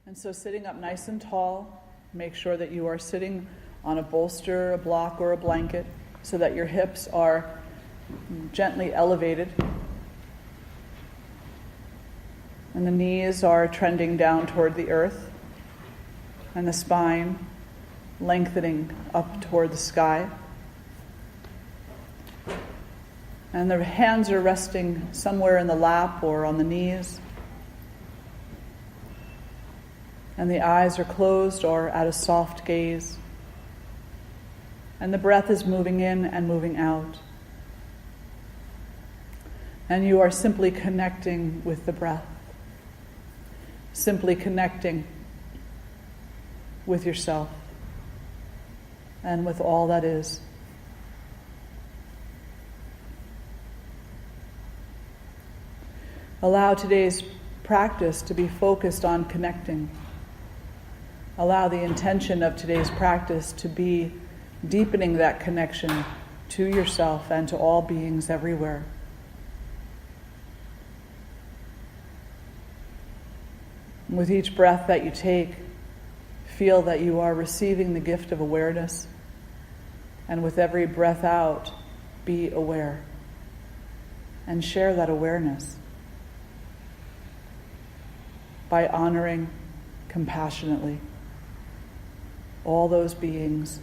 And so sitting up nice and tall, make sure that you are sitting on a bolster, a block, or a blanket so that your hips are gently elevated. And the knees are trending down toward the earth. And the spine lengthening up toward the sky. And the hands are resting somewhere in the lap or on the knees. And the eyes are closed or at a soft gaze. And the breath is moving in and moving out. And you are simply connecting with the breath. Simply connecting with yourself and with all that is. Allow today's practice to be focused on connecting. Allow the intention of today's practice to be deepening that connection to yourself and to all beings everywhere. With each breath that you take, feel that you are receiving the gift of awareness. And with every breath out, be aware. And share that awareness by honoring compassionately all those beings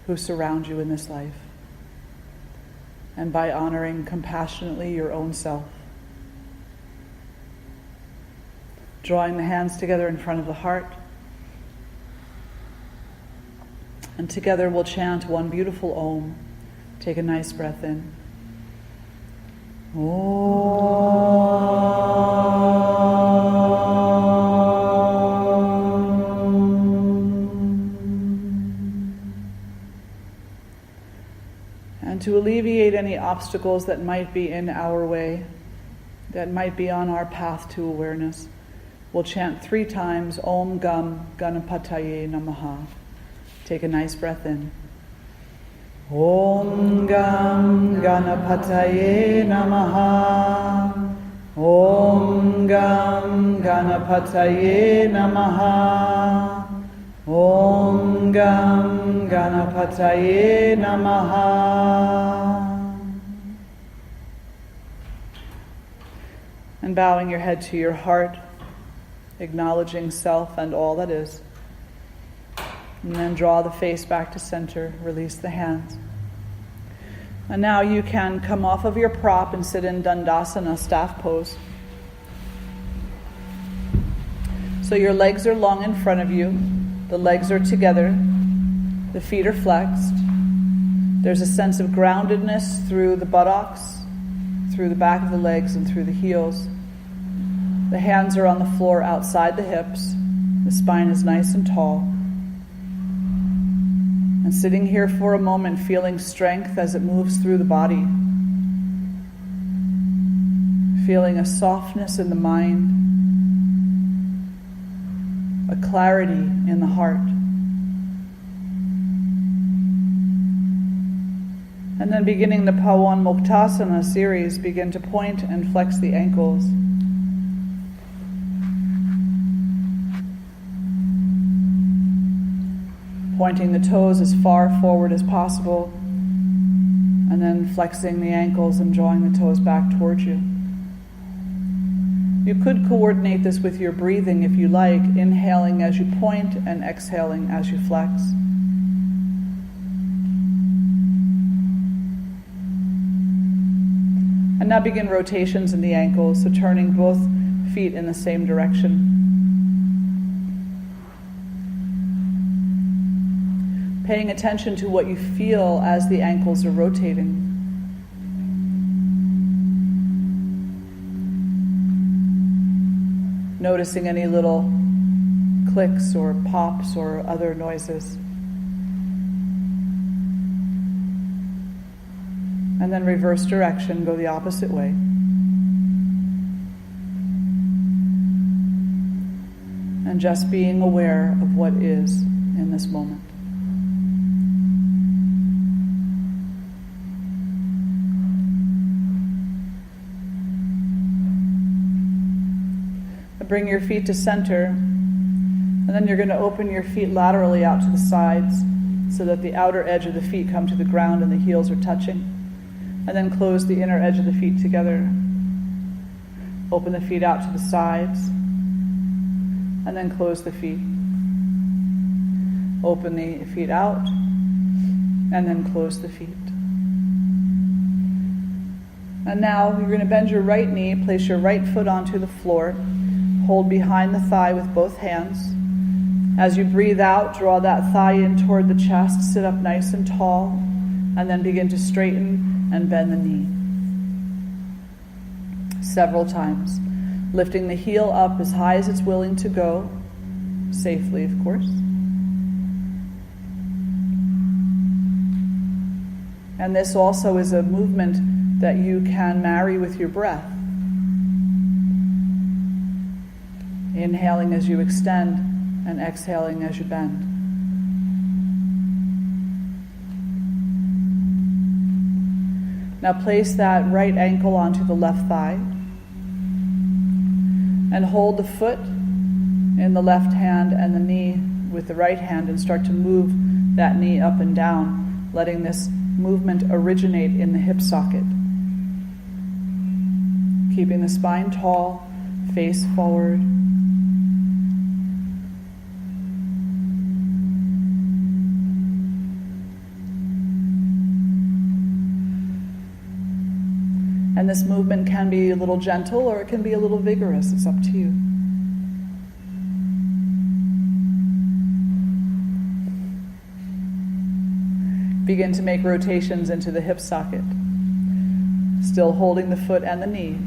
who surround you in this life. And by honoring compassionately your own self. Drawing the hands together in front of the heart. And together we'll chant one beautiful Om. Take a nice breath in. And to alleviate any obstacles that might be in our way, that might be on our path to awareness, we'll chant 3 times Om Gam Ganapataye Namaha. Take a nice breath in. Om Gam Ganapataye Namaha. Om Gam Ganapataye Namaha. Om Gam Ganapataye Namaha. And bowing your head to your heart, acknowledging self and all that is. And then draw the face back to center, release the hands. And now you can come off of your prop and sit in Dandasana, staff pose. So your legs are long in front of you, the legs are together, the feet are flexed. There's a sense of groundedness through the buttocks, through the back of the legs and through the heels. The hands are on the floor outside the hips. The spine is nice and tall. And sitting here for a moment, feeling strength as it moves through the body. Feeling a softness in the mind. A clarity in the heart. And then beginning the Paschimottanasana series, begin to point and flex the ankles. Pointing the toes as far forward as possible, and then flexing the ankles and drawing the toes back towards you. You could coordinate this with your breathing if you like, inhaling as you point and exhaling as you flex. And now begin rotations in the ankles, so turning both feet in the same direction. Paying attention to what you feel as the ankles are rotating. Noticing any little clicks or pops or other noises. And then reverse direction, go the opposite way. And just being aware of what is in this moment. Bring your feet to center And then you're going to open your feet laterally out to the sides so that the outer edge of the feet come to the ground and the heels are touching. And then close the inner edge of the feet together. Open the feet out to the sides. And then close the feet. Open the feet out. And then close the feet. And now you're going to bend your right knee, place your right foot onto the floor, hold behind the thigh with both hands. As you breathe out, draw that thigh in toward the chest, sit up nice and tall, and then begin to straighten and bend the knee. Several times, lifting the heel up as high as it's willing to go, safely, of course. And this also is a movement that you can marry with your breath. Inhaling as you extend and exhaling as you bend. Now place that right ankle onto the left thigh and hold the foot in the left hand and the knee with the right hand and start to move that knee up and down, letting this movement originate in the hip socket. Keeping the spine tall, face forward. And this movement can be a little gentle or it can be a little vigorous. It's up to you. Begin to make rotations into the hip socket. Still holding the foot and the knee.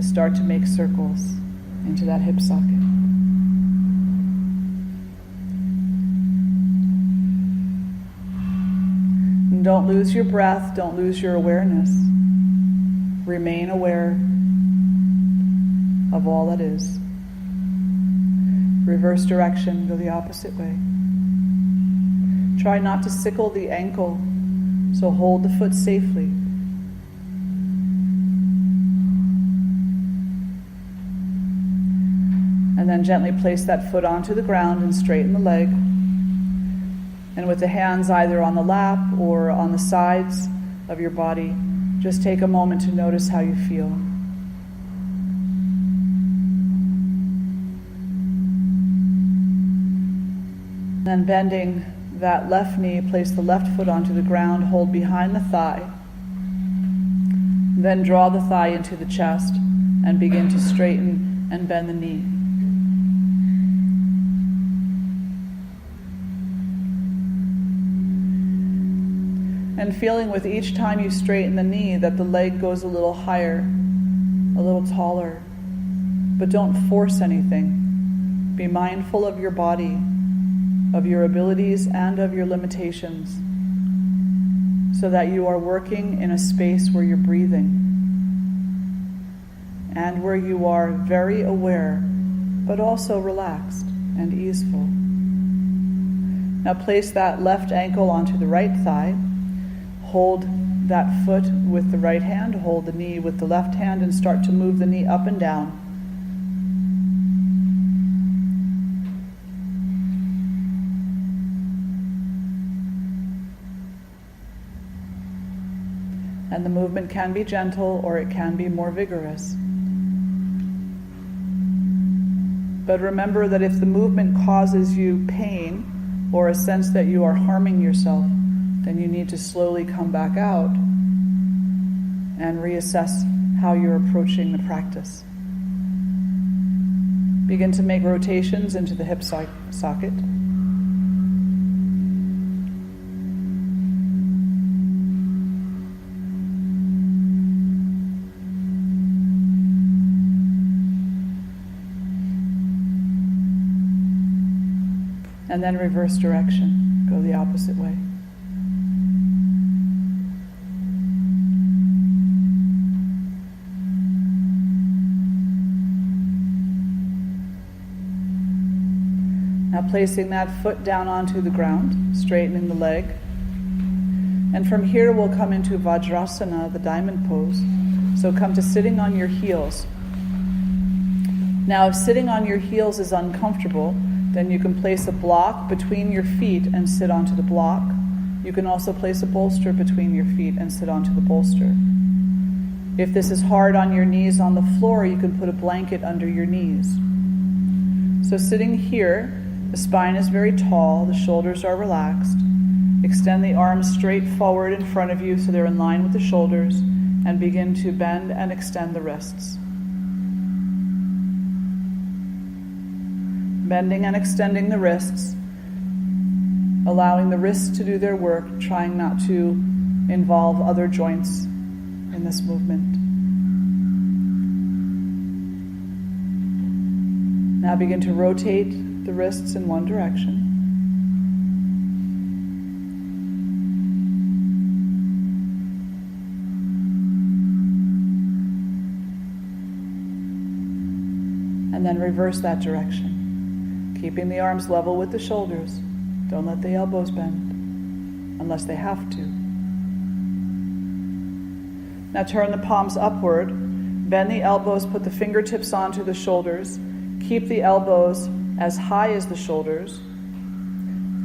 Start to make circles into that hip socket. And don't lose your breath, don't lose your awareness. Remain aware of all that is. Reverse direction, go the opposite way. Try not to sickle the ankle, so hold the foot safely. And then gently place that foot onto the ground and straighten the leg. And with the hands either on the lap or on the sides of your body, just take a moment to notice how you feel. Then bending that left knee, place the left foot onto the ground, hold behind the thigh. Then draw the thigh into the chest and begin to straighten and bend the knee. And feeling with each time you straighten the knee that the leg goes a little higher, a little taller. But don't force anything. Be mindful of your body, of your abilities and of your limitations, so that you are working in a space where you're breathing and where you are very aware, but also relaxed and easeful. Now place that left ankle onto the right thigh. Hold that foot with the right hand, hold the knee with the left hand, and start to move the knee up and down. And the movement can be gentle or it can be more vigorous. But remember that if the movement causes you pain or a sense that you are harming yourself, then you need to slowly come back out and reassess how you're approaching the practice. Begin to make rotations into the hip socket. And then reverse direction, go the opposite way. Now placing that foot down onto the ground, straightening the leg. And from here we'll come into Vajrasana, the diamond pose. So come to sitting on your heels. Now if sitting on your heels is uncomfortable, Then you can place a block between your feet and sit onto the block. You can also place a bolster between your feet and sit onto the bolster. If this is hard on your knees on the floor, you can put a blanket under your knees. So sitting here, the spine is very tall, the shoulders are relaxed. Extend the arms straight forward in front of you so they're in line with the shoulders, and begin to bend and extend the wrists. Bending and extending the wrists, allowing the wrists to do their work, trying not to involve other joints in this movement. Now begin to rotate the wrists in one direction. And then reverse that direction, keeping the arms level with the shoulders. Don't let the elbows bend, unless they have to. Now turn the palms upward, bend the elbows, put the fingertips onto the shoulders, keep the elbows as high as the shoulders.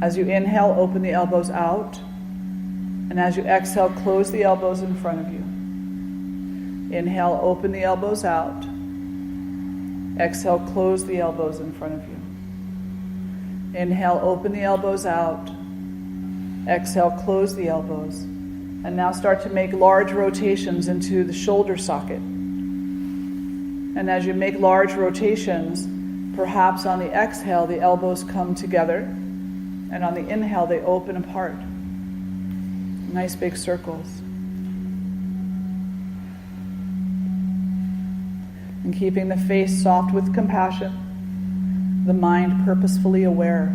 As you inhale, open the elbows out, and as you exhale, close the elbows in front of you. Inhale, open the elbows out. Exhale, close the elbows in front of you. Inhale, open the elbows out. Exhale, close the elbows. And now start to make large rotations into the shoulder socket. And as you make large rotations, perhaps on the exhale, the elbows come together. And on the inhale, they open apart. Nice big circles. And keeping the face soft with compassion, the mind purposefully aware.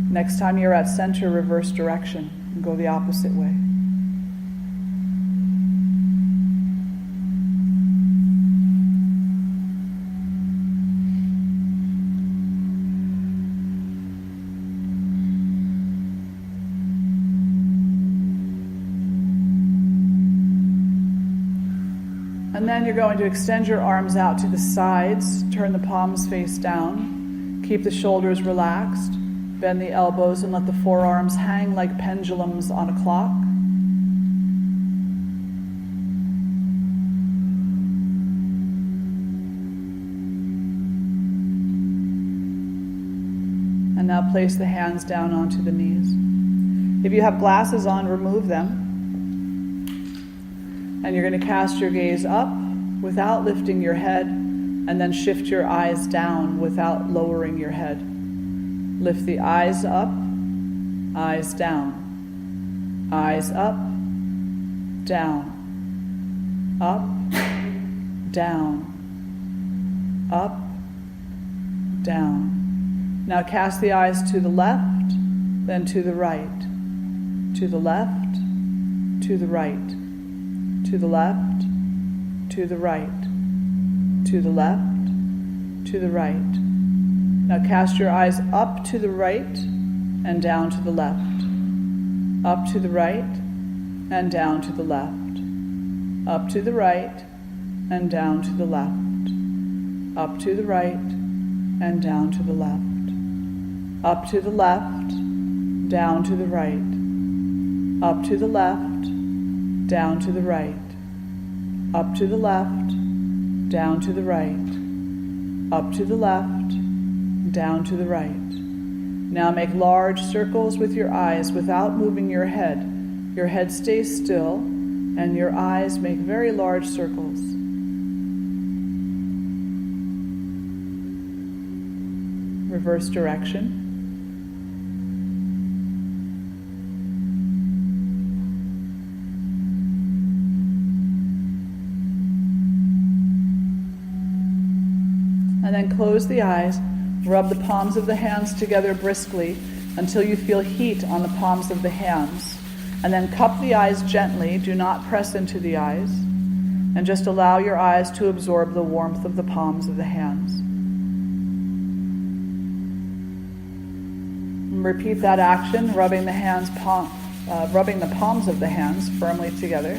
Next time you're at center, reverse direction and go the opposite way. And then you're going to extend your arms out to the sides, turn the palms face down, keep the shoulders relaxed, bend the elbows and let the forearms hang like pendulums on a clock. And now place the hands down onto the knees. If you have glasses on, remove them. And you're going to cast your gaze up without lifting your head, and then shift your eyes down without lowering your head. Lift the eyes up, eyes down, eyes up, down, up, down, up, down. Now cast the eyes to the left, then to the right, to the left, to the right, to the left, to the right, to the left, to the right. Now cast your eyes up to the right and down to the left, up to the right and down to the left, up to the right and down to the left, up to the right and down to the left, up to the left, down to the right, up to the left, down to the right, up to the left, down to the right, up to the left, down to the right. Now make large circles with your eyes without moving your head. Your head stays still, and your eyes make very large circles. Reverse direction. And then close the eyes, rub the palms of the hands together briskly until you feel heat on the palms of the hands. And then cup the eyes gently, do not press into the eyes, and just allow your eyes to absorb the warmth of the palms of the hands. And repeat that action, rubbing the palms of the hands firmly together.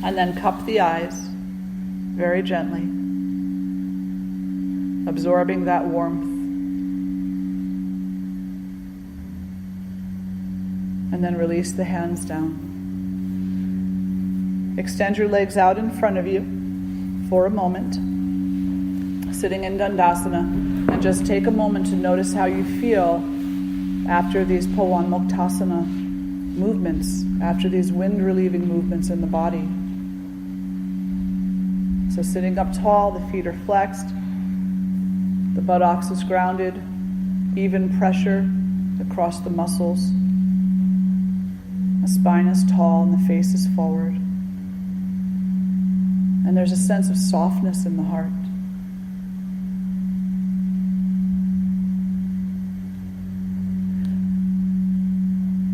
And then cup the eyes very gently. absorbing that warmth. And then release the hands down. Extend your legs out in front of you for a moment, sitting in Dandasana, and just take a moment to notice how you feel after these Paschimottanasana movements, after these wind-relieving movements in the body. So sitting up tall, the feet are flexed, the buttocks is grounded, even pressure across the muscles. The spine is tall and the face is forward. And there's a sense of softness in the heart.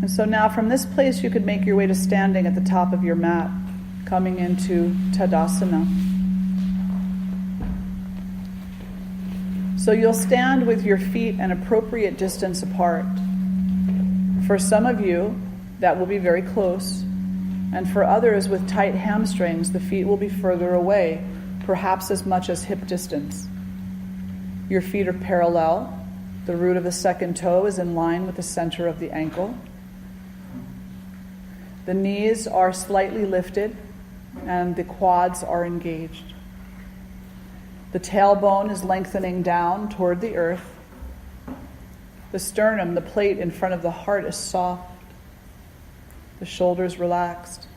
And so now from this place you could make your way to standing at the top of your mat, coming into Tadasana. So you'll stand with your feet an appropriate distance apart. For some of you, that will be very close. And for others with tight hamstrings, the feet will be further away, perhaps as much as hip distance. Your feet are parallel. The root of the second toe is in line with the center of the ankle. The knees are slightly lifted and the quads are engaged. The tailbone is lengthening down toward the earth. The sternum, the plate in front of the heart, is soft. The shoulders relaxed,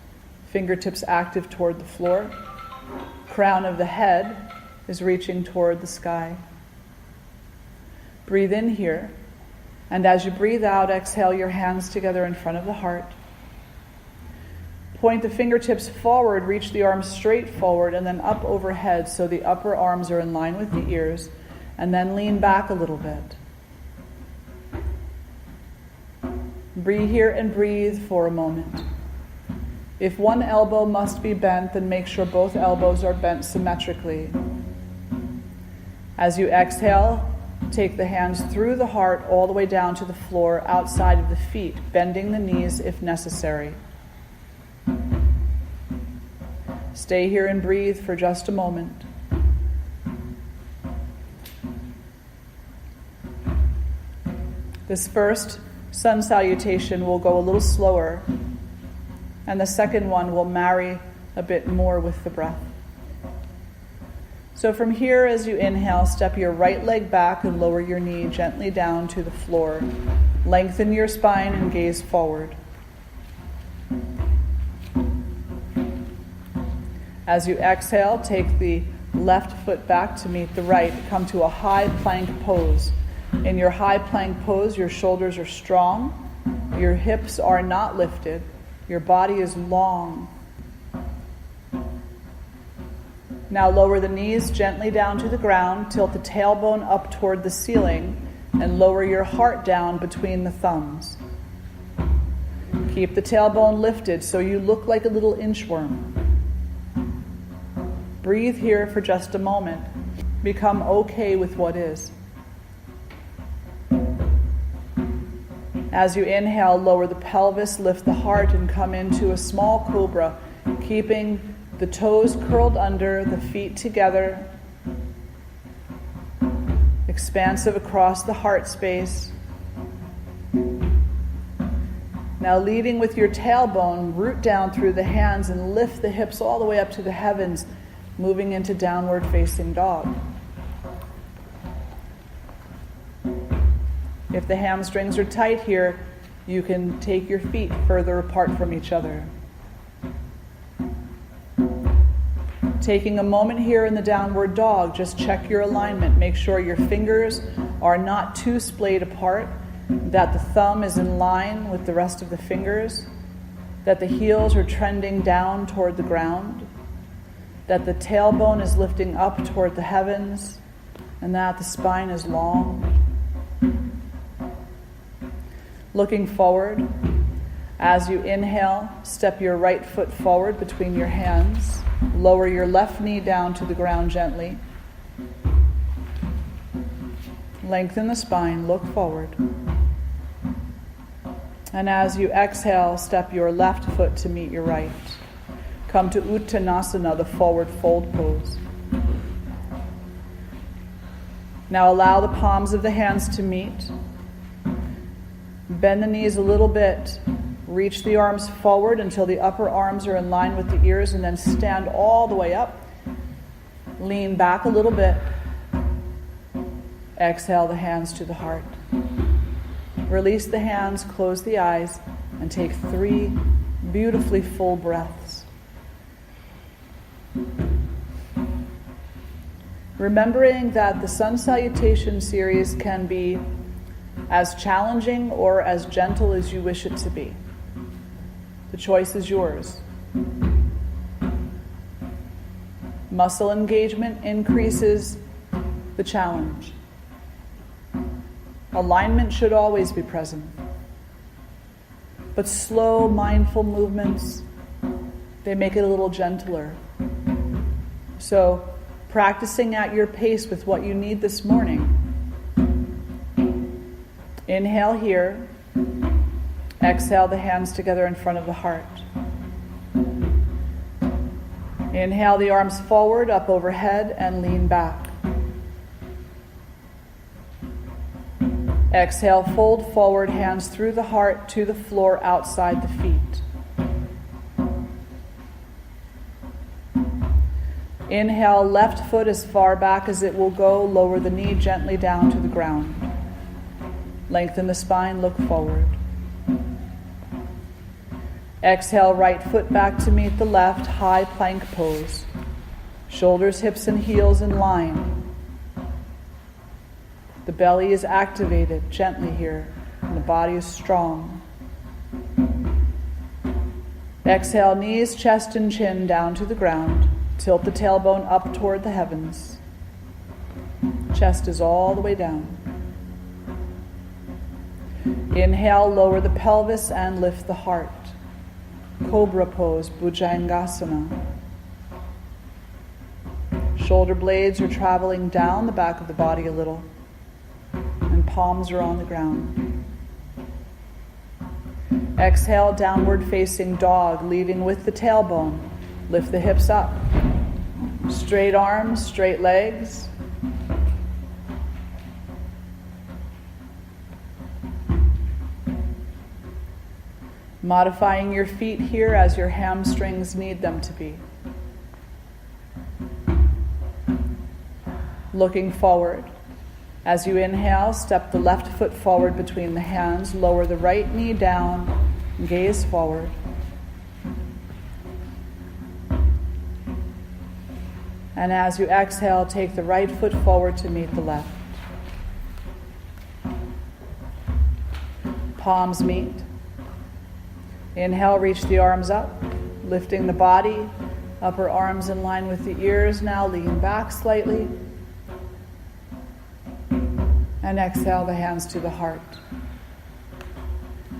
fingertips active toward the floor. Crown of the head is reaching toward the sky. Breathe in here, and as you breathe out, exhale your hands together in front of the heart. Point the fingertips forward, reach the arms straight forward, and then up overhead so the upper arms are in line with the ears, and then lean back a little bit. Breathe here and breathe for a moment. If one elbow must be bent, then make sure both elbows are bent symmetrically. As you exhale, take the hands through the heart all the way down to the floor outside of the feet, bending the knees if necessary. Stay here and breathe for just a moment. This first sun salutation will go a little slower, and the second one will marry a bit more with the breath. So from here, as you inhale, step your right leg back and lower your knee gently down to the floor. Lengthen your spine and gaze forward. As you exhale, take the left foot back to meet the right. Come to a high plank pose. In your high plank pose, your shoulders are strong, your hips are not lifted, your body is long. Now lower the knees gently down to the ground, tilt the tailbone up toward the ceiling, and lower your heart down between the thumbs. Keep the tailbone lifted so you look like a little inchworm. Breathe here for just a moment. Become okay with what is. As you inhale, lower the pelvis, lift the heart, and come into a small cobra, keeping the toes curled under, the feet together, expansive across the heart space. Now leading with your tailbone, root down through the hands and lift the hips all the way up to the heavens, moving into downward facing dog. If the hamstrings are tight here, you can take your feet further apart from each other. Taking a moment here in the downward dog, just check your alignment. Make sure your fingers are not too splayed apart, that the thumb is in line with the rest of the fingers, that the heels are trending down toward the ground, that the tailbone is lifting up toward the heavens, and that the spine is long. Looking forward, as you inhale, step your right foot forward between your hands. Lower your left knee down to the ground gently. Lengthen the spine, look forward. And as you exhale, step your left foot to meet your right. Come to Uttanasana, the forward fold pose. Now allow the palms of the hands to meet. Bend the knees a little bit. Reach the arms forward until the upper arms are in line with the ears, and then stand all the way up. Lean back a little bit. Exhale the hands to the heart. Release the hands, close the eyes, and take 3 beautifully full breaths. Remembering that the Sun Salutation series can be as challenging or as gentle as you wish it to be. The choice is yours. Muscle engagement increases the challenge. Alignment should always be present. But slow, mindful movements, they make it a little gentler. So, practicing at your pace with what you need this morning. Inhale here. Exhale the hands together in front of the heart. Inhale the arms forward, up overhead, and lean back. Exhale, fold forward, hands through the heart to the floor outside the feet. Inhale, left foot as far back as it will go. Lower the knee gently down to the ground. Lengthen the spine, look forward. Exhale, right foot back to meet the left, high plank pose. Shoulders, hips, and heels in line. The belly is activated gently here, and the body is strong. Exhale, knees, chest, and chin down to the ground. Tilt the tailbone up toward the heavens. Chest is all the way down. Inhale, lower the pelvis and lift the heart. Cobra pose, Bhujangasana. Shoulder blades are traveling down the back of the body a little, and palms are on the ground. Exhale, downward facing dog, leading with the tailbone. Lift the hips up. Straight arms, straight legs. Modifying your feet here as your hamstrings need them to be. Looking forward. As you inhale, step the left foot forward between the hands, lower the right knee down, gaze forward. And as you exhale, take the right foot forward to meet the left. Palms meet. Inhale, reach the arms up, lifting the body, upper arms in line with the ears. Now lean back slightly. And exhale the hands to the heart.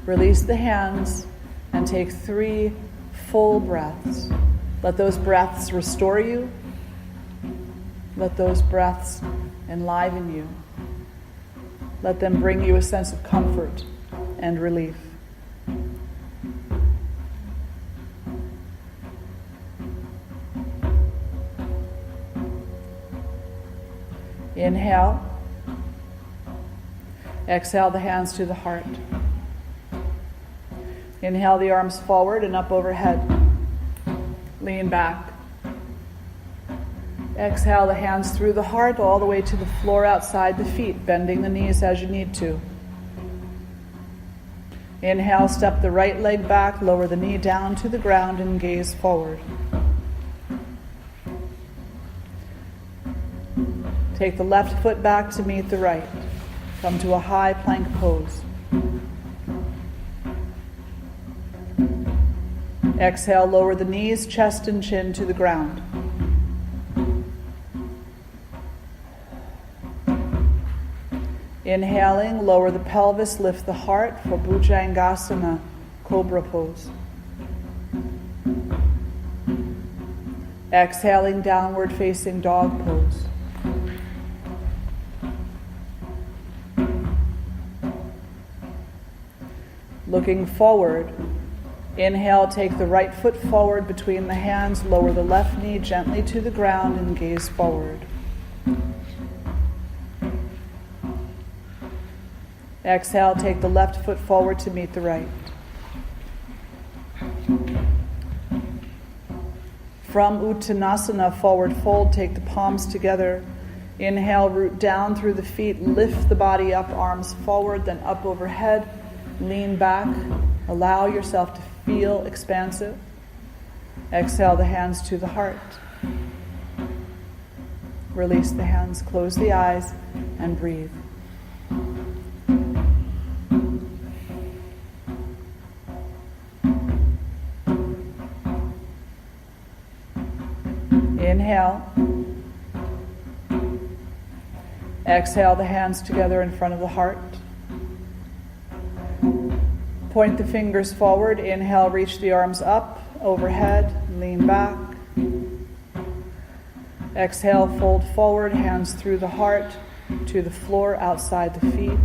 Release the hands and take 3 full breaths. Let those breaths restore you. Let those breaths enliven you. Let them bring you a sense of comfort and relief. Inhale. Exhale the hands to the heart. Inhale the arms forward and up overhead. Lean back. Exhale the hands through the heart all the way to the floor outside the feet, bending the knees as you need to. Inhale, step the right leg back, lower the knee down to the ground and gaze forward. Take the left foot back to meet the right. Come to a high plank pose. Exhale, lower the knees, chest, and chin to the ground. Inhaling, lower the pelvis, lift the heart for Bhujangasana, Cobra pose. Exhaling, downward facing dog pose. Looking forward, inhale, take the right foot forward between the hands, lower the left knee gently to the ground and gaze forward. Exhale, take the left foot forward to meet the right. From Uttanasana, forward fold, take the palms together. Inhale, root down through the feet, lift the body up, arms forward, then up overhead. Lean back, allow yourself to feel expansive. Exhale the hands to the heart. Release the hands, close the eyes, and breathe. Inhale. Exhale the hands together in front of the heart. Point the fingers forward. Inhale, reach the arms up, overhead, lean back. Exhale, fold forward, hands through the heart to the floor outside the feet.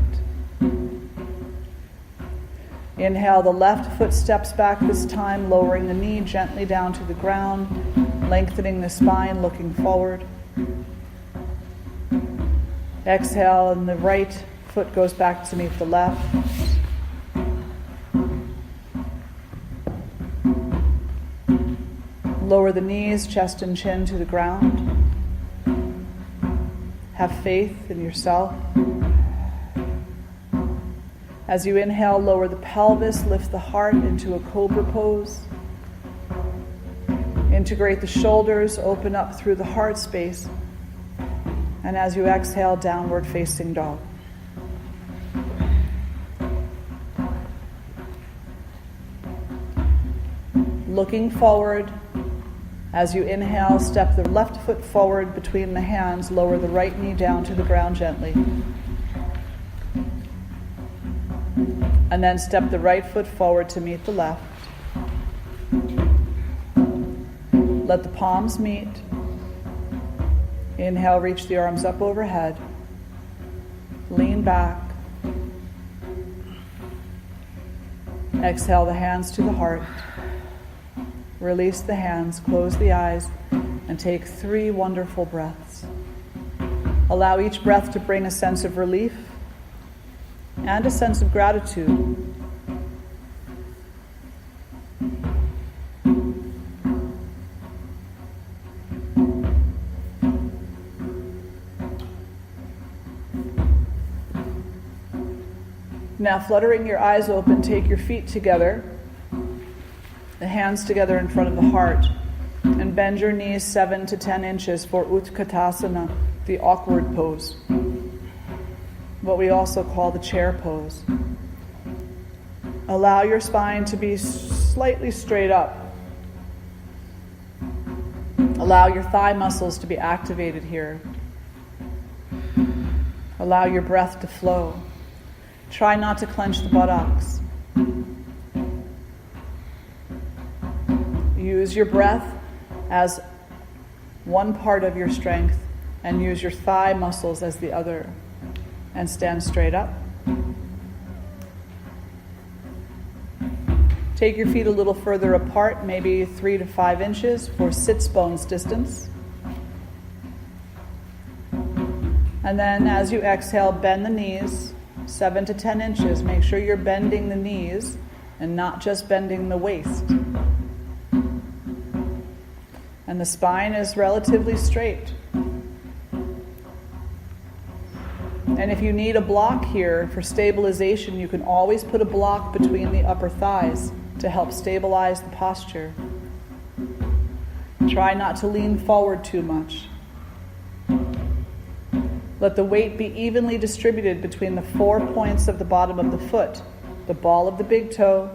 Inhale, the left foot steps back this time, lowering the knee gently down to the ground, lengthening the spine, looking forward. Exhale, and the right foot goes back to meet the left. Lower the knees, chest and chin to the ground. Have faith in yourself. As you inhale, lower the pelvis, lift the heart into a cobra pose. Integrate the shoulders, open up through the heart space. And as you exhale, downward facing dog. Looking forward. As you inhale, step the left foot forward between the hands, lower the right knee down to the ground gently. And then step the right foot forward to meet the left. Let the palms meet. Inhale, reach the arms up overhead. Lean back. Exhale the hands to the heart. Release the hands, close the eyes, and take 3 wonderful breaths. Allow each breath to bring a sense of relief and a sense of gratitude. Now, fluttering your eyes open, take your feet together, the hands together in front of the heart, and bend your knees 7 to 10 inches for Utkatasana, the awkward pose, what we also call the chair pose. Allow your spine to be slightly straight up. Allow your thigh muscles to be activated here. Allow your breath to flow. Try not to clench the buttocks. Use your breath as one part of your strength and use your thigh muscles as the other. And stand straight up. Take your feet a little further apart, maybe 3 to 5 inches for sits bones distance. And then as you exhale, bend the knees 7 to 10 inches. Make sure you're bending the knees and not just bending the waist. And the spine is relatively straight. And if you need a block here for stabilization, you can always put a block between the upper thighs to help stabilize the posture. Try not to lean forward too much. Let the weight be evenly distributed between the 4 points of the bottom of the foot, the ball of the big toe,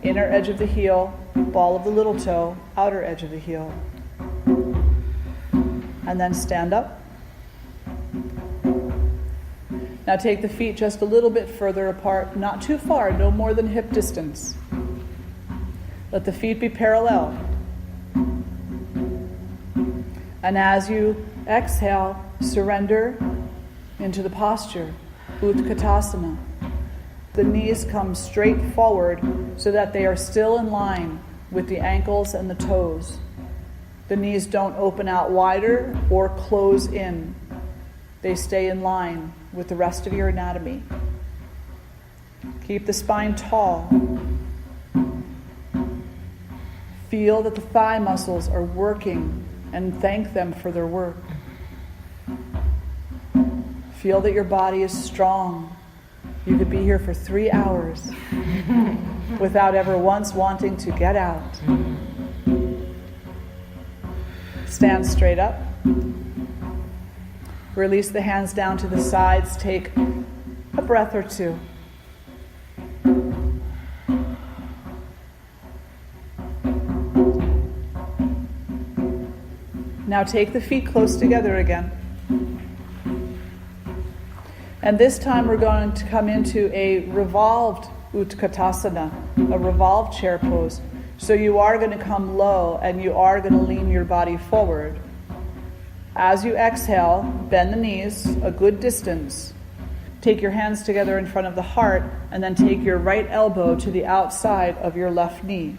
inner edge of the heel, ball of the little toe, outer edge of the heel. And then stand up. Now take the feet just a little bit further apart, not too far, no more than hip distance. Let the feet be parallel. And as you exhale, surrender into the posture, Utkatasana. The knees come straight forward so that they are still in line with the ankles and the toes. The knees don't open out wider or close in. They stay in line with the rest of your anatomy. Keep the spine tall. Feel that the thigh muscles are working and thank them for their work. Feel that your body is strong. You could be here for 3 hours without ever once wanting to get out. Stand straight up. Release the hands down to the sides. Take a breath or two. Now take the feet close together again. And this time we're going to come into a revolved Utkatasana, a revolved chair pose. So you are going to come low and you are going to lean your body forward. As you exhale, bend the knees a good distance. Take your hands together in front of the heart and then take your right elbow to the outside of your left knee.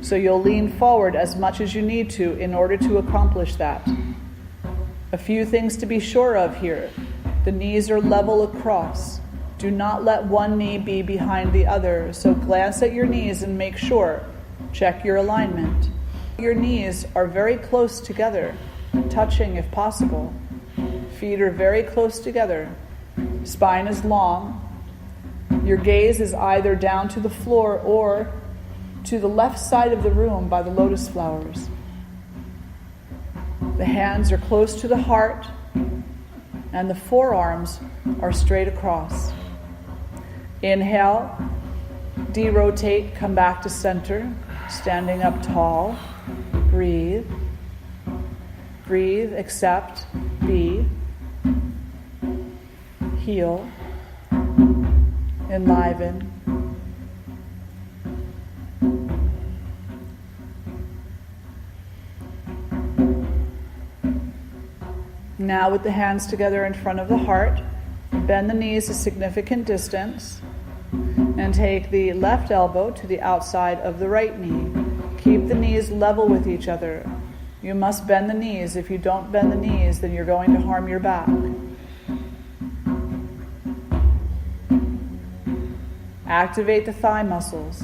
So you'll lean forward as much as you need to in order to accomplish that. A few things to be sure of here. The knees are level across. Do not let one knee be behind the other. So glance at your knees and make sure. Check your alignment. Your knees are very close together, touching if possible. Feet are very close together. Spine is long. Your gaze is either down to the floor or to the left side of the room by the lotus flowers. The hands are close to the heart and the forearms are straight across. Inhale, derotate, come back to center, standing up tall. Breathe. Breathe, accept, be, heal, enliven. Now with the hands together in front of the heart, bend the knees a significant distance and take the left elbow to the outside of the right knee. Keep the knees level with each other. You must bend the knees. If you don't bend the knees, then you're going to harm your back. Activate the thigh muscles.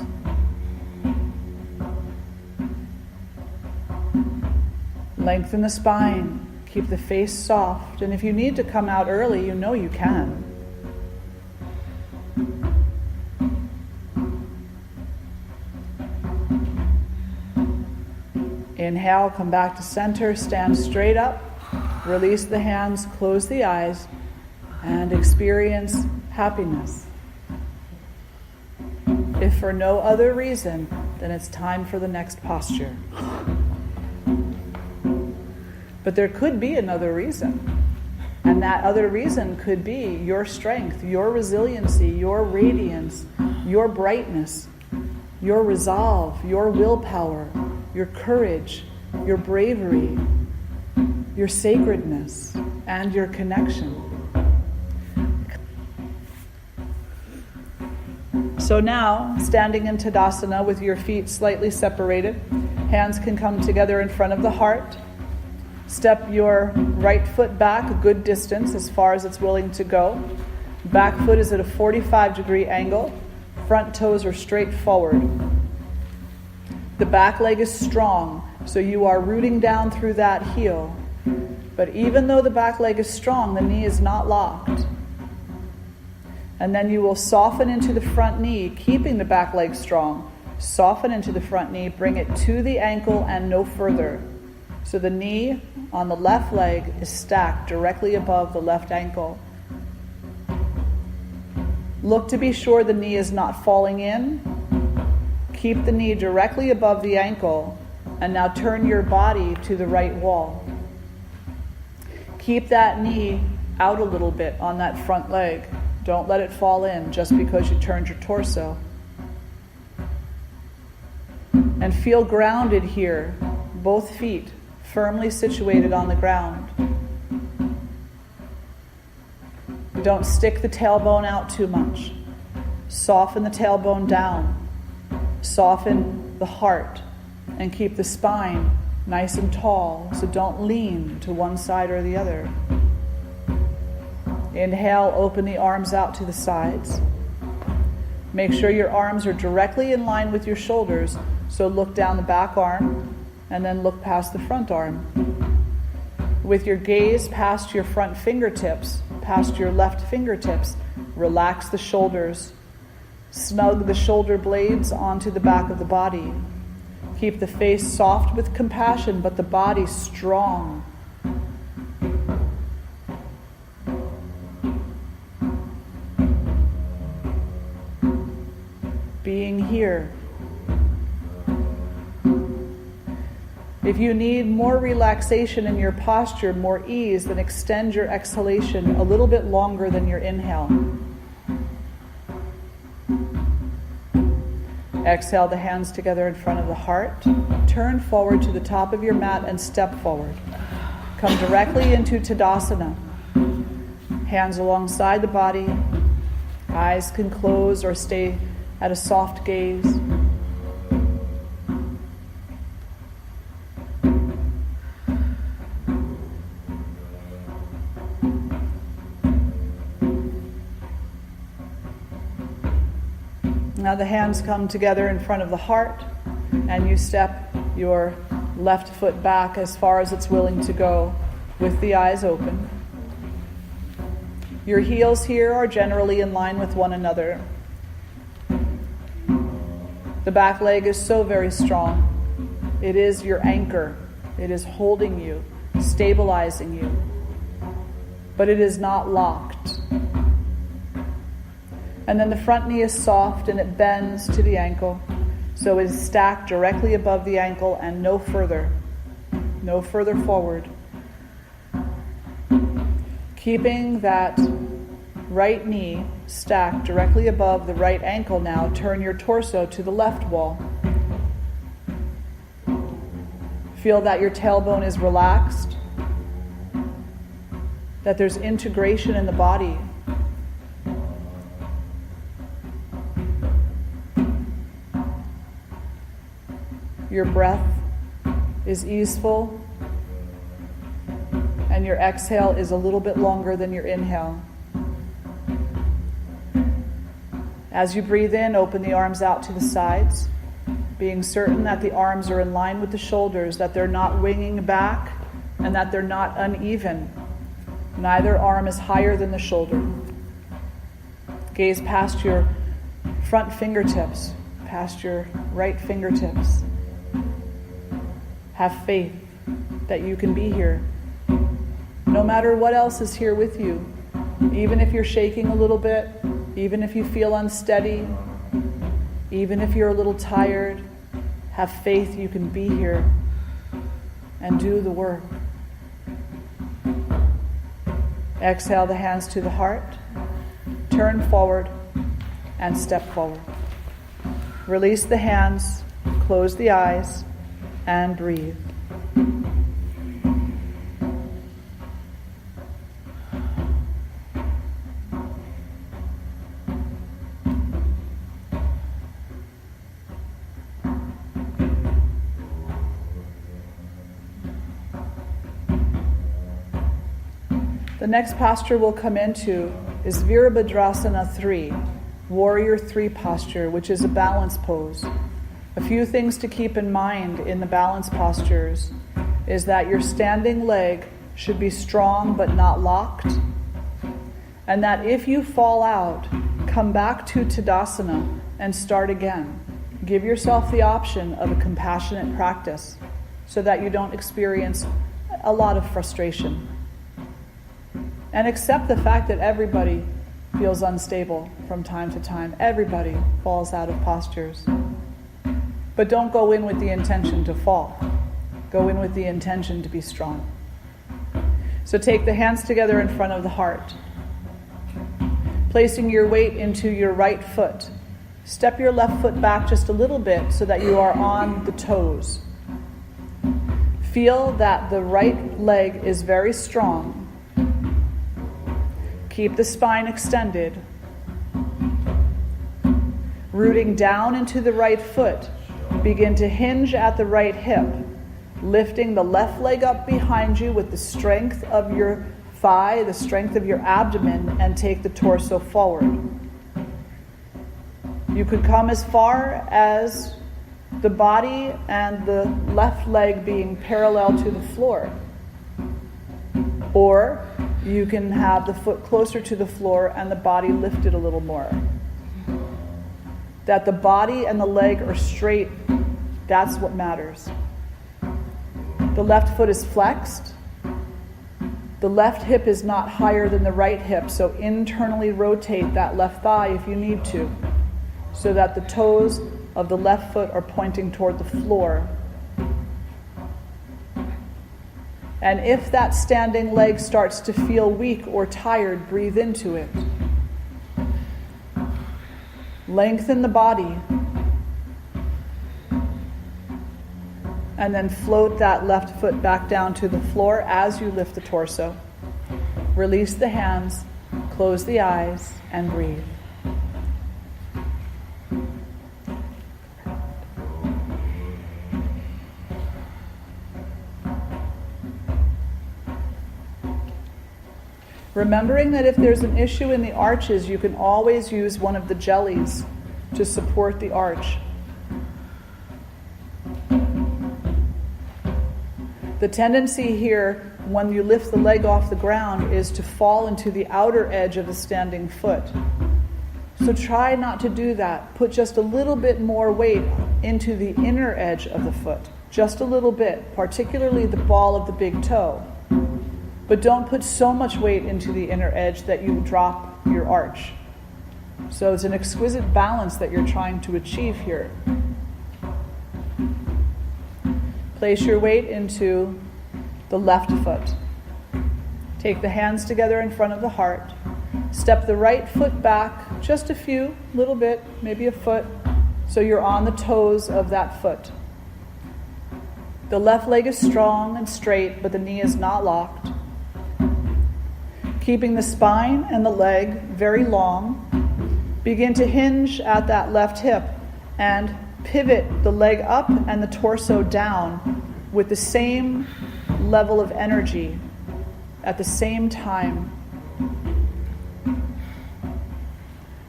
Lengthen the spine. Keep the face soft, and if you need to come out early, you know you can. Inhale, come back to center, stand straight up, release the hands, close the eyes, and experience happiness. If for no other reason, then it's time for the next posture. But there could be another reason. And that other reason could be your strength, your resiliency, your radiance, your brightness, your resolve, your willpower, your courage, your bravery, your sacredness, and your connection. So now, standing in Tadasana with your feet slightly separated, hands can come together in front of the heart. Step your right foot back a good distance, as far as it's willing to go. Back foot is at a 45-degree angle. Front toes are straight forward. The back leg is strong, so you are rooting down through that heel. But even though the back leg is strong, the knee is not locked. And then you will soften into the front knee, keeping the back leg strong. Soften into the front knee, bring it to the ankle and no further. So the knee on the left leg is stacked directly above the left ankle. Look to be sure the knee is not falling in. Keep the knee directly above the ankle, and now turn your body to the right wall. Keep that knee out a little bit on that front leg. Don't let it fall in just because you turned your torso. And feel grounded here, both feet firmly situated on the ground. Don't stick the tailbone out too much. Soften the tailbone down. Soften the heart and keep the spine nice and tall, so don't lean to one side or the other. Inhale, open the arms out to the sides. Make sure your arms are directly in line with your shoulders, so look down the back arm and then look past the front arm. With your gaze past your front fingertips, past your left fingertips, relax the shoulders. Snug the shoulder blades onto the back of the body. Keep the face soft with compassion, but the body strong. Being here. If you need more relaxation in your posture, more ease, then extend your exhalation a little bit longer than your inhale. Exhale the hands together in front of the heart. Turn forward to the top of your mat and step forward. Come directly into Tadasana. Hands alongside the body. Eyes can close or stay at a soft gaze. Now the hands come together in front of the heart, and you step your left foot back as far as it's willing to go with the eyes open. Your heels here are generally in line with one another. The back leg is so very strong. It is your anchor. It is holding you, stabilizing you. But it is not locked. And then the front knee is soft and it bends to the ankle. So it is stacked directly above the ankle and no further forward. Keeping that right knee stacked directly above the right ankle now, turn your torso to the left wall. Feel that your tailbone is relaxed, that there's integration in the body. Your breath is easeful, and your exhale is a little bit longer than your inhale. As you breathe in, open the arms out to the sides, being certain that the arms are in line with the shoulders, that they're not winging back, and that they're not uneven. Neither arm is higher than the shoulder. Gaze past your front fingertips, past your right fingertips. Have faith that you can be here. No matter what else is here with you, even if you're shaking a little bit, even if you feel unsteady, even if you're a little tired, have faith you can be here and do the work. Exhale the hands to the heart, turn forward and step forward. Release the hands, close the eyes, and breathe. The next posture we'll come into is Virabhadrasana 3, Warrior 3 posture, which is a balance pose. A few things to keep in mind in the balance postures is that your standing leg should be strong but not locked, and that if you fall out, come back to Tadasana and start again. Give yourself the option of a compassionate practice so that you don't experience a lot of frustration. And accept the fact that everybody feels unstable from time to time. Everybody falls out of postures. But don't go in with the intention to fall. Go in with the intention to be strong. So take the hands together in front of the heart. Placing your weight into your right foot. Step your left foot back just a little bit so that you are on the toes. Feel that the right leg is very strong. Keep the spine extended. Rooting down into the right foot. Begin to hinge at the right hip, lifting the left leg up behind you with the strength of your thigh, the strength of your abdomen, and take the torso forward. You could come as far as the body and the left leg being parallel to the floor. Or you can have the foot closer to the floor and the body lifted a little more. That the body and the leg are straight, that's what matters. The left foot is flexed. The left hip is not higher than the right hip, so internally rotate that left thigh if you need to, so that the toes of the left foot are pointing toward the floor. And if that standing leg starts to feel weak or tired, breathe into it. Lengthen the body. And then float that left foot back down to the floor as you lift the torso. Release the hands, close the eyes, and breathe. Remembering that if there's an issue in the arches, you can always use one of the jellies to support the arch. The tendency here, when you lift the leg off the ground, is to fall into the outer edge of the standing foot. So try not to do that. Put just a little bit more weight into the inner edge of the foot. Just a little bit, particularly the ball of the big toe. But don't put so much weight into the inner edge that you drop your arch. So it's an exquisite balance that you're trying to achieve here. Place your weight into the left foot. Take the hands together in front of the heart. Step the right foot back just a few, little bit, maybe a foot, so you're on the toes of that foot. The left leg is strong and straight, but the knee is not locked. Keeping the spine and the leg very long, begin to hinge at that left hip and pivot the leg up and the torso down with the same level of energy at the same time.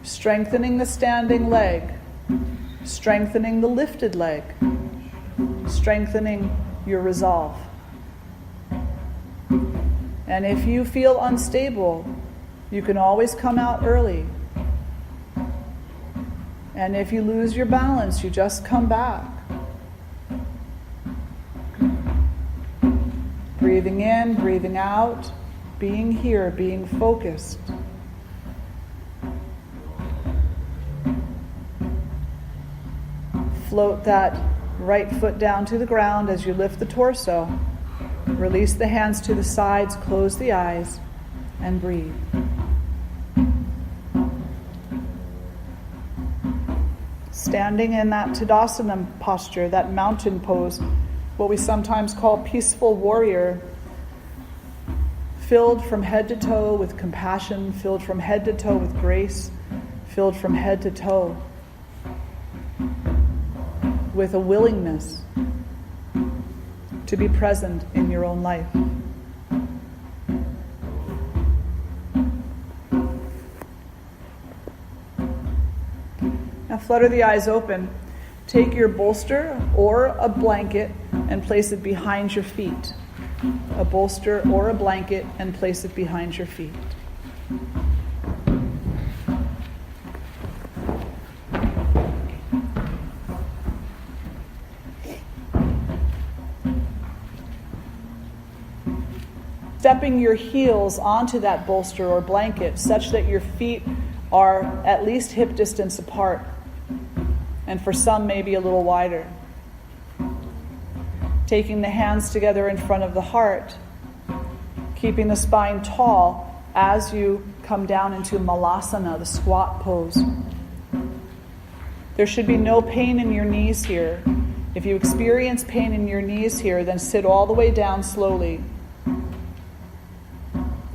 Strengthening the standing leg, strengthening the lifted leg, strengthening your resolve. And if you feel unstable, you can always come out early. And if you lose your balance, you just come back. Breathing in, breathing out, being here, being focused. Float that right foot down to the ground as you lift the torso. Release the hands to the sides, close the eyes, and breathe. Standing in that Tadasana posture, that mountain pose, what we sometimes call peaceful warrior, filled from head to toe with compassion, filled from head to toe with grace, filled from head to toe with a willingness to be present in your own life. Now flutter the eyes open. Take your bolster or a blanket and place it behind your feet. A bolster or a blanket and place it behind your feet. Stepping your heels onto that bolster or blanket such that your feet are at least hip distance apart, and for some maybe a little wider. Taking the hands together in front of the heart, keeping the spine tall as you come down into Malasana, the squat pose. There should be no pain in your knees here. If you experience pain in your knees here, then sit all the way down slowly.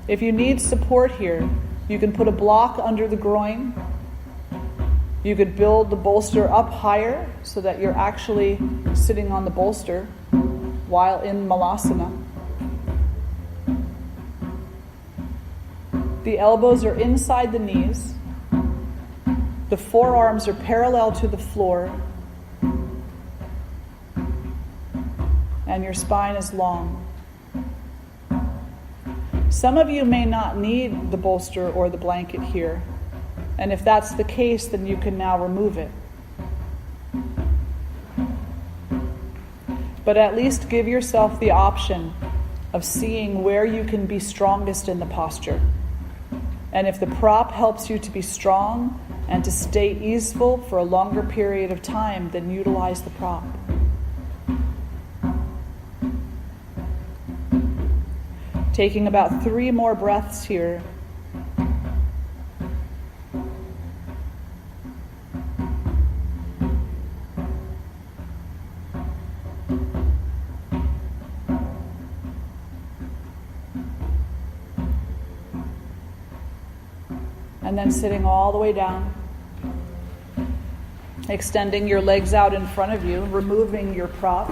If you need support here, you can put a block under the groin. You could build the bolster up higher so that you're actually sitting on the bolster while in Malasana. The elbows are inside the knees. The forearms are parallel to the floor. And your spine is long. Some of you may not need the bolster or the blanket here. And if that's the case, then you can now remove it. But at least give yourself the option of seeing where you can be strongest in the posture. And if the prop helps you to be strong and to stay easeful for a longer period of time, then utilize the prop. Taking about 3 more breaths here. And then sitting all the way down. Extending your legs out in front of you, removing your prop.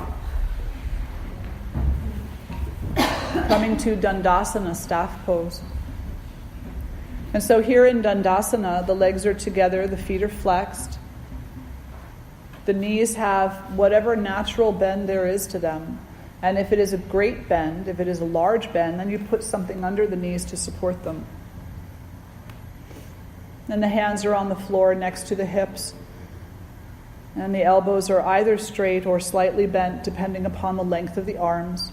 Coming to Dandasana, staff pose. And so here in Dandasana, the legs are together, the feet are flexed. The knees have whatever natural bend there is to them. And if it is a great bend, if it is a large bend, then you put something under the knees to support them. And the hands are on the floor next to the hips. And the elbows are either straight or slightly bent, depending upon the length of the arms.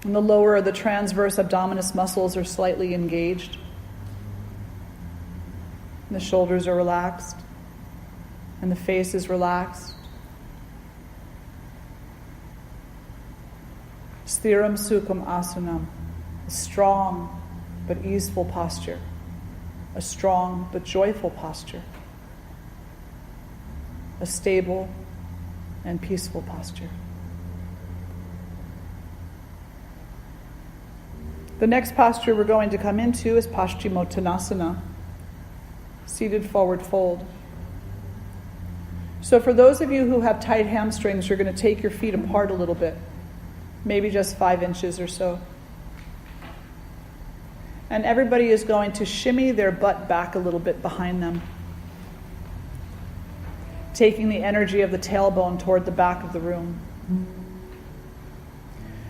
And the lower, the transverse abdominis muscles are slightly engaged. And the shoulders are relaxed. And the face is relaxed. Sthiram Sukham Asanam. A strong but easeful posture. A strong but joyful posture. A stable and peaceful posture. The next posture we're going to come into is Paschimottanasana, seated forward fold. So for those of you who have tight hamstrings, you're going to take your feet apart a little bit, maybe just 5 inches or so. And everybody is going to shimmy their butt back a little bit behind them, taking the energy of the tailbone toward the back of the room.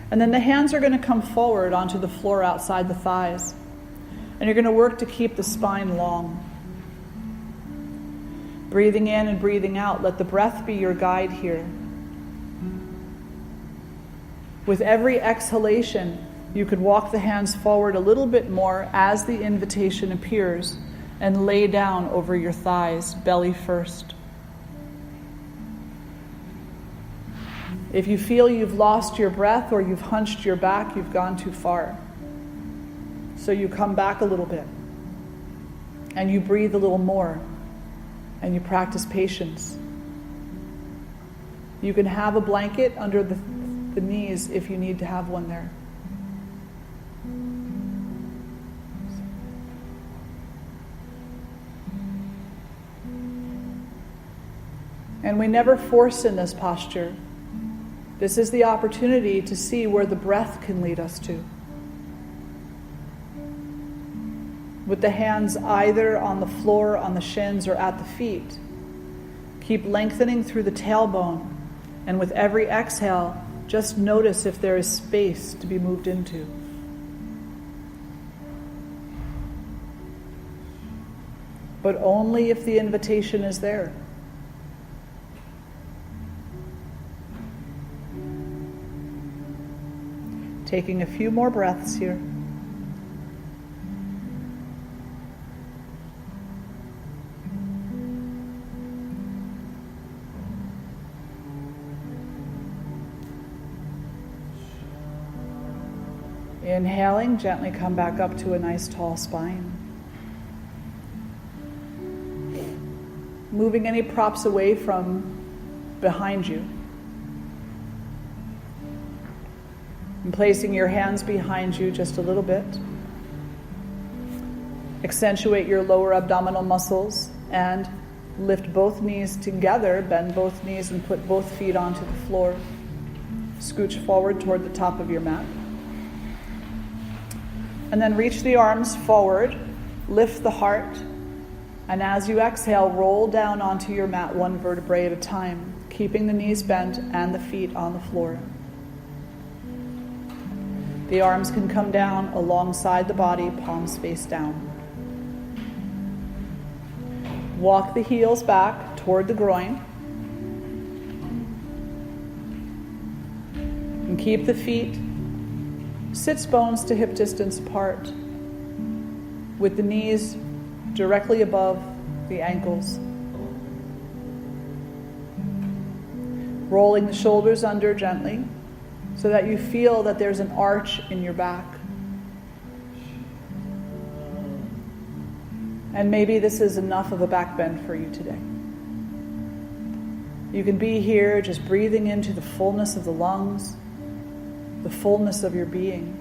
And then the hands are going to come forward onto the floor outside the thighs. And you're going to work to keep the spine long. Breathing in and breathing out, let the breath be your guide here. With every exhalation, you could walk the hands forward a little bit more as the invitation appears and lay down over your thighs, belly first. If you feel you've lost your breath or you've hunched your back, you've gone too far. So you come back a little bit and you breathe a little more and you practice patience. You can have a blanket under the knees if you need to have one there. And we never force in this posture. This is the opportunity to see where the breath can lead us to. With the hands either on the floor, on the shins, or at the feet, keep lengthening through the tailbone, and with every exhale, just notice if there is space to be moved into. But only if the invitation is there. Taking a few more breaths here. Inhaling, gently come back up to a nice tall spine. Moving any props away from behind you. And placing your hands behind you just a little bit. Accentuate your lower abdominal muscles and lift both knees together, bend both knees and put both feet onto the floor. Scooch forward toward the top of your mat. And then reach the arms forward, lift the heart, and as you exhale, roll down onto your mat one vertebrae at a time, keeping the knees bent and the feet on the floor. The arms can come down alongside the body, palms face down. Walk the heels back toward the groin. And keep the feet sits bones to hip distance apart, with the knees directly above the ankles. Rolling the shoulders under gently so that you feel that there's an arch in your back. And maybe this is enough of a back bend for you today. You can be here just breathing into the fullness of the lungs, the fullness of your being.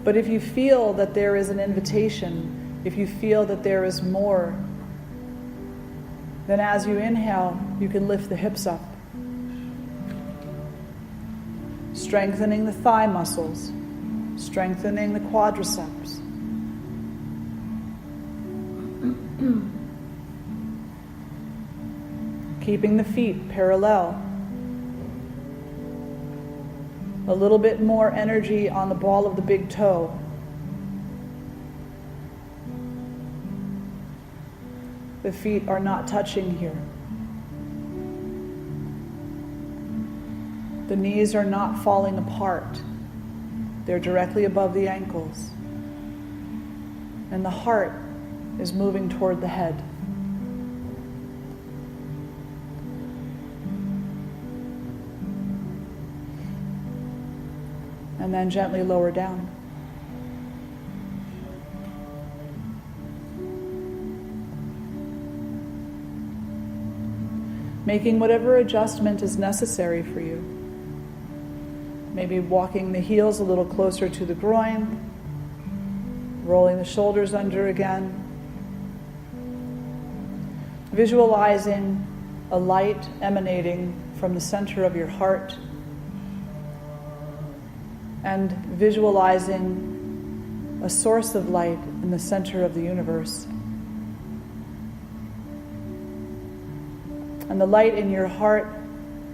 But if you feel that there is an invitation, if you feel that there is more, then as you inhale, you can lift the hips up, strengthening the thigh muscles, strengthening the quadriceps. Keeping the feet parallel. A little bit more energy on the ball of the big toe. The feet are not touching here. The knees are not falling apart. They're directly above the ankles. And the heart is moving toward the head. And then gently lower down. Making whatever adjustment is necessary for you. Maybe walking the heels a little closer to the groin, rolling the shoulders under again. Visualizing a light emanating from the center of your heart, and visualizing a source of light in the center of the universe. And the light in your heart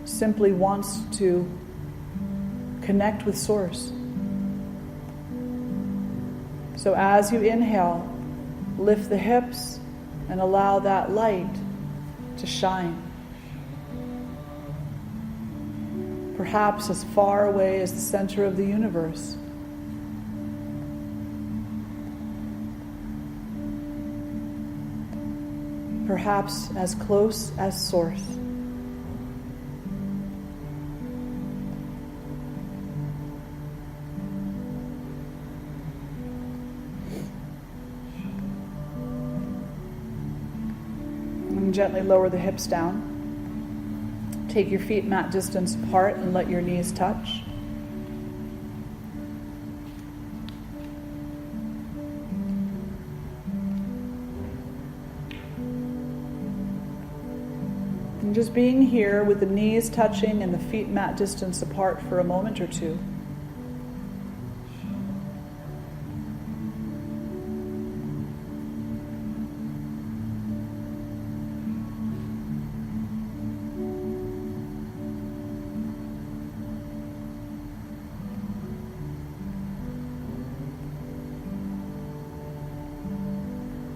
simply wants to connect with Source. So as you inhale, lift the hips and allow that light to shine. Perhaps as far away as the center of the universe. Perhaps as close as Source. And gently lower the hips down. Take your feet mat distance apart and let your knees touch. And just being here with the knees touching and the feet mat distance apart for a moment or two.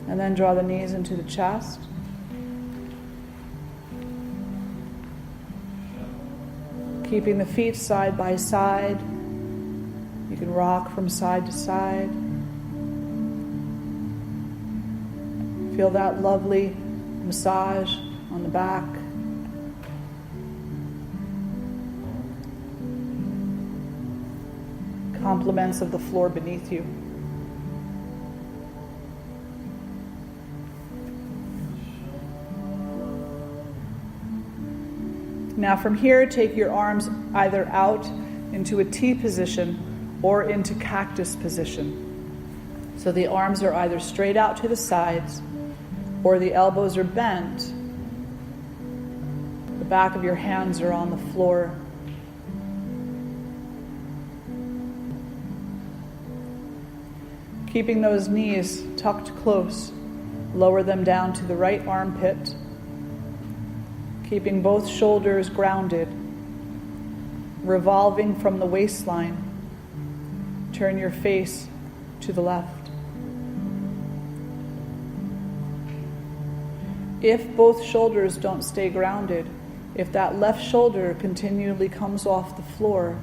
And then draw the knees into the chest. Keeping the feet side by side. You can rock from side to side. Feel that lovely massage on the back. Compliments of the floor beneath you. Now from here, take your arms either out into a T position or into cactus position. So the arms are either straight out to the sides or the elbows are bent. The back of your hands are on the floor. Keeping those knees tucked close, lower them down to the right armpit. Keeping both shoulders grounded, revolving from the waistline. Turn your face to the left. If both shoulders don't stay grounded, if that left shoulder continually comes off the floor,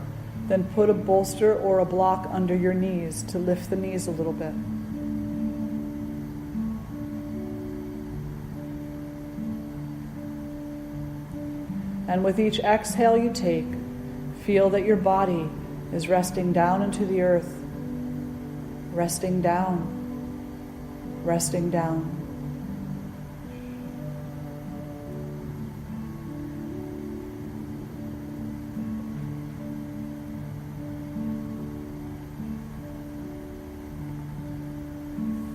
then put a bolster or a block under your knees to lift the knees a little bit. And with each exhale you take, feel that your body is resting down into the earth, resting down, resting down.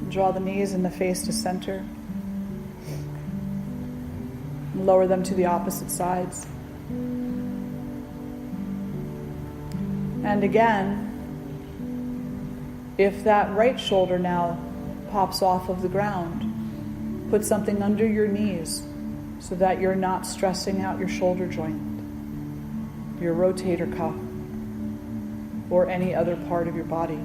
Draw the knees and the face to center. Lower them to the opposite sides. And again, if that right shoulder now pops off of the ground, put something under your knees so that you're not stressing out your shoulder joint, your rotator cuff, or any other part of your body.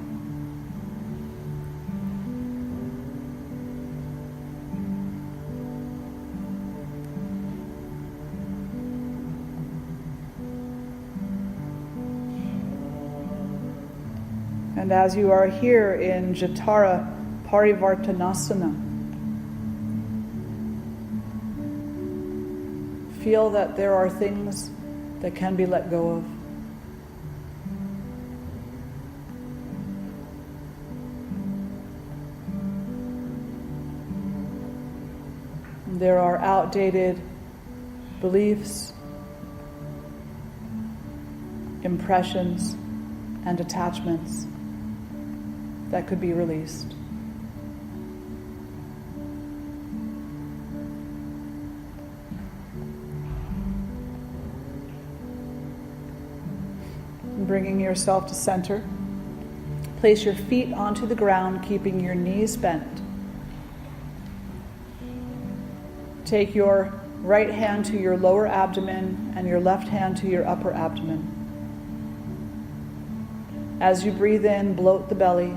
And as you are here in Jatara Parivartanasana, feel that there are things that can be let go of. There are outdated beliefs, impressions, and attachments that could be released. Bringing yourself to center, place your feet onto the ground, keeping your knees bent. Take your right hand to your lower abdomen and your left hand to your upper abdomen. As you breathe in, bloat the belly.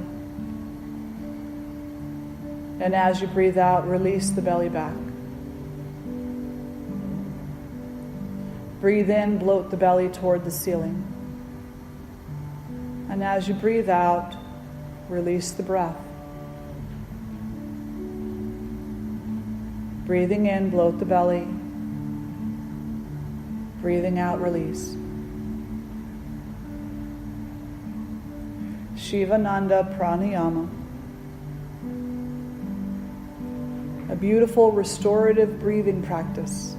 And as you breathe out, release the belly back. Breathe in, bloat the belly toward the ceiling. And as you breathe out, release the breath. Breathing in, bloat the belly. Breathing out, release. Shivananda Pranayama. A beautiful restorative breathing practice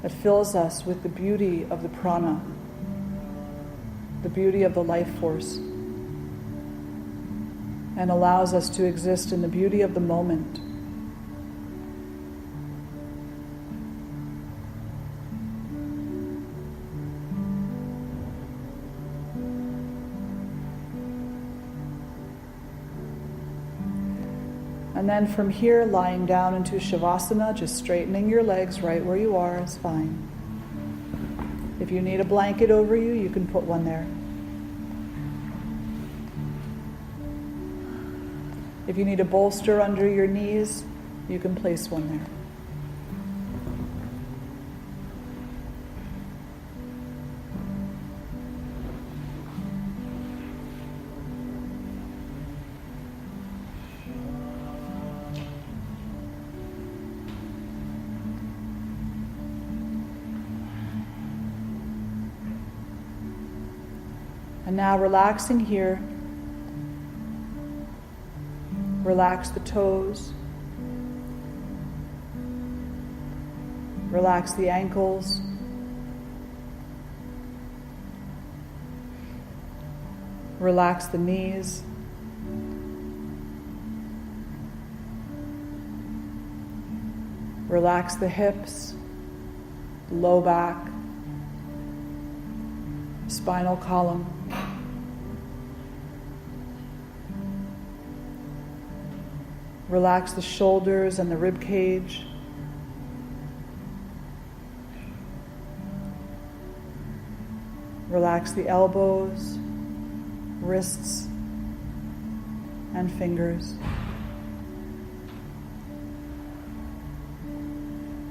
that fills us with the beauty of the prana, the beauty of the life force, and allows us to exist in the beauty of the moment. And then from here, lying down into Shavasana, just straightening your legs right where you are is fine. If you need a blanket over you, you can put one there. If you need a bolster under your knees, you can place one there. And now relaxing here, relax the toes, relax the ankles, relax the knees, relax the hips, low back, spinal column. Relax the shoulders and the rib cage. Relax the elbows, wrists, and fingers.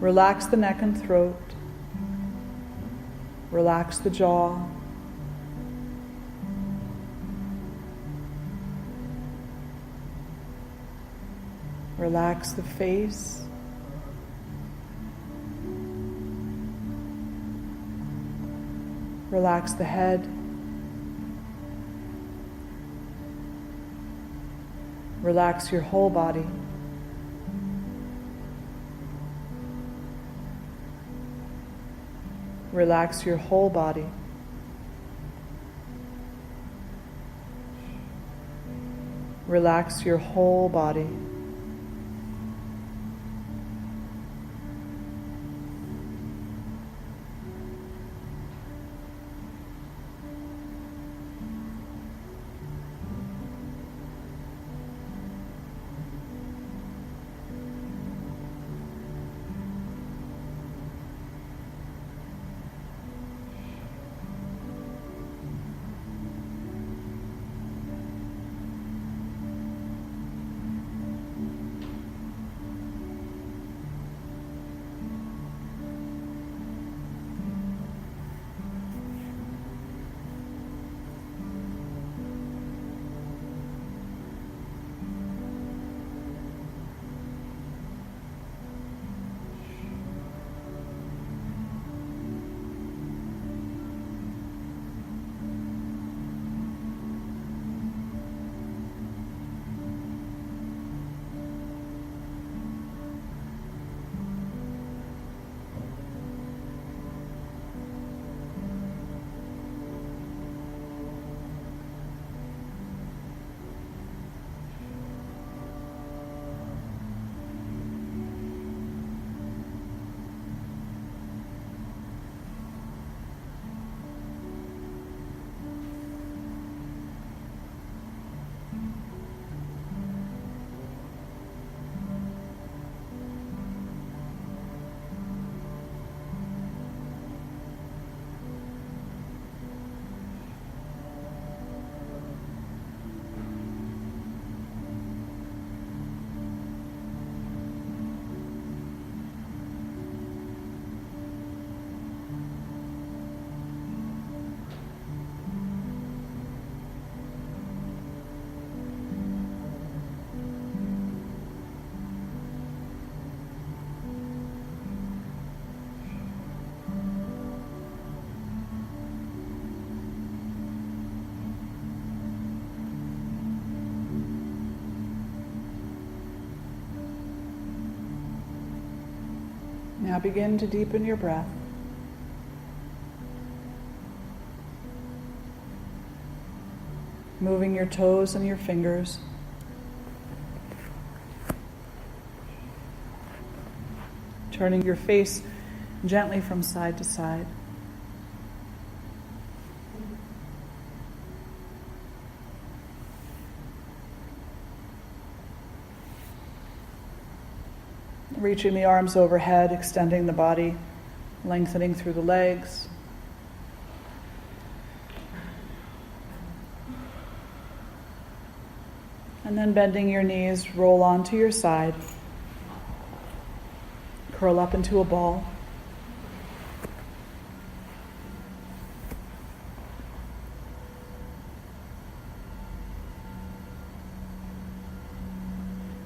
Relax the neck and throat. Relax the jaw. Relax the face. Relax the head. Relax your whole body. Relax your whole body. Relax your whole body. Now begin to deepen your breath. Moving your toes and your fingers. Turning your face gently from side to side. Reaching the arms overhead, extending the body, lengthening through the legs. And then bending your knees, roll onto your side. Curl up into a ball.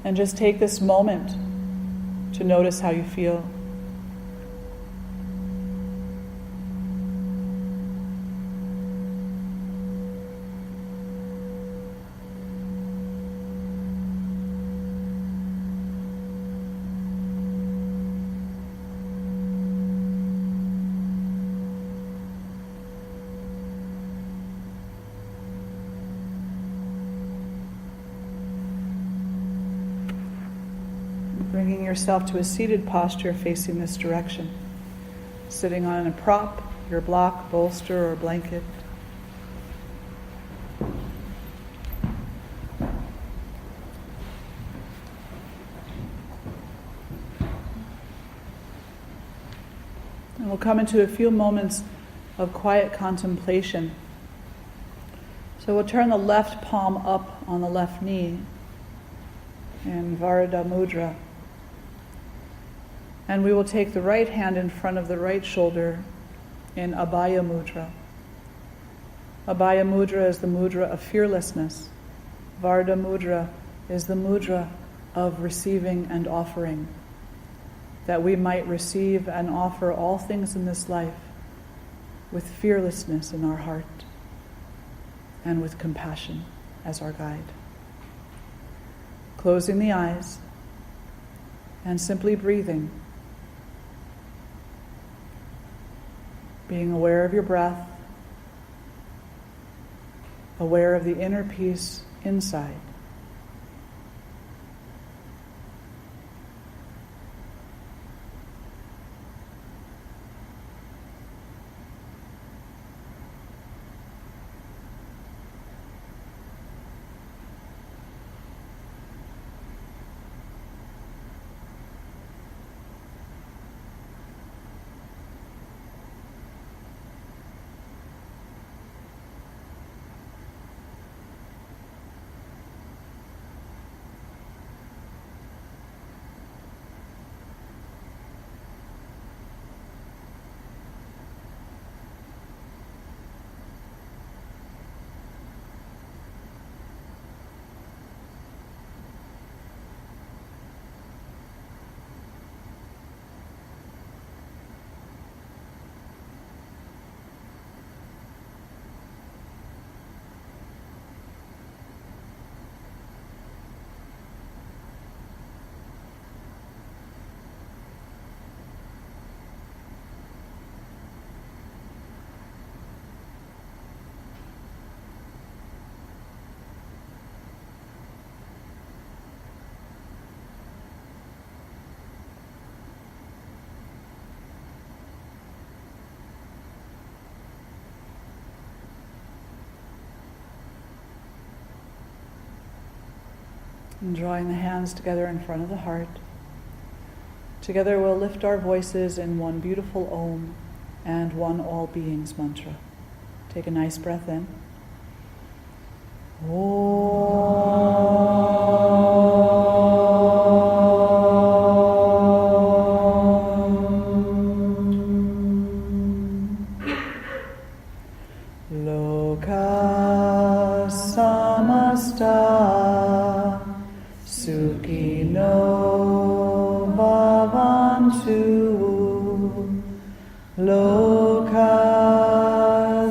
And just take this moment to notice how you feel. Bringing yourself to a seated posture facing this direction. Sitting on a prop, your block, bolster, or blanket. And we'll come into a few moments of quiet contemplation. So we'll turn the left palm up on the left knee in Varda Mudra. And we will take the right hand in front of the right shoulder in Abhaya Mudra. Abhaya Mudra is the mudra of fearlessness. Varda Mudra is the mudra of receiving and offering, that we might receive and offer all things in this life with fearlessness in our heart and with compassion as our guide. Closing the eyes and simply breathing, being aware of your breath, aware of the inner peace inside. And drawing the hands together in front of the heart. Together we'll lift our voices in one beautiful Om and one All Beings mantra. Take a nice breath in. Loka samasta Sukhino bhavantu, loka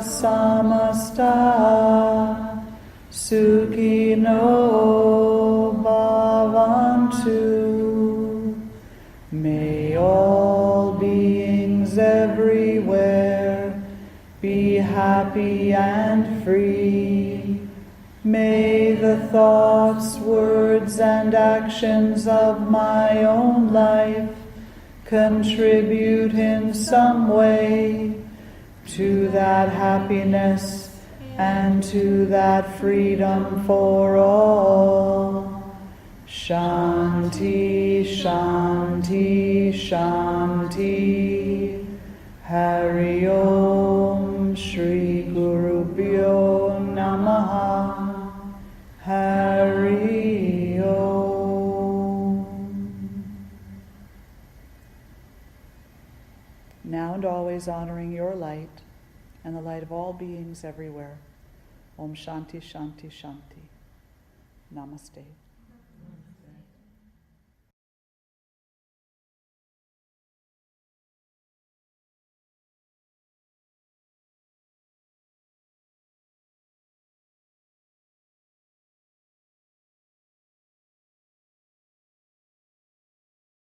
samasta Sukhino bhavantu. May all beings everywhere be happy and free. May the thoughts, words, and actions of my own life contribute in some way to that happiness and to that freedom for all. Shanti, Shanti, Shanti. Hari Om Shri Guru Pyo Namaha. Hari Om. Now and always honoring your light and the light of all beings everywhere. Om Shanti, Shanti, Shanti. Namaste.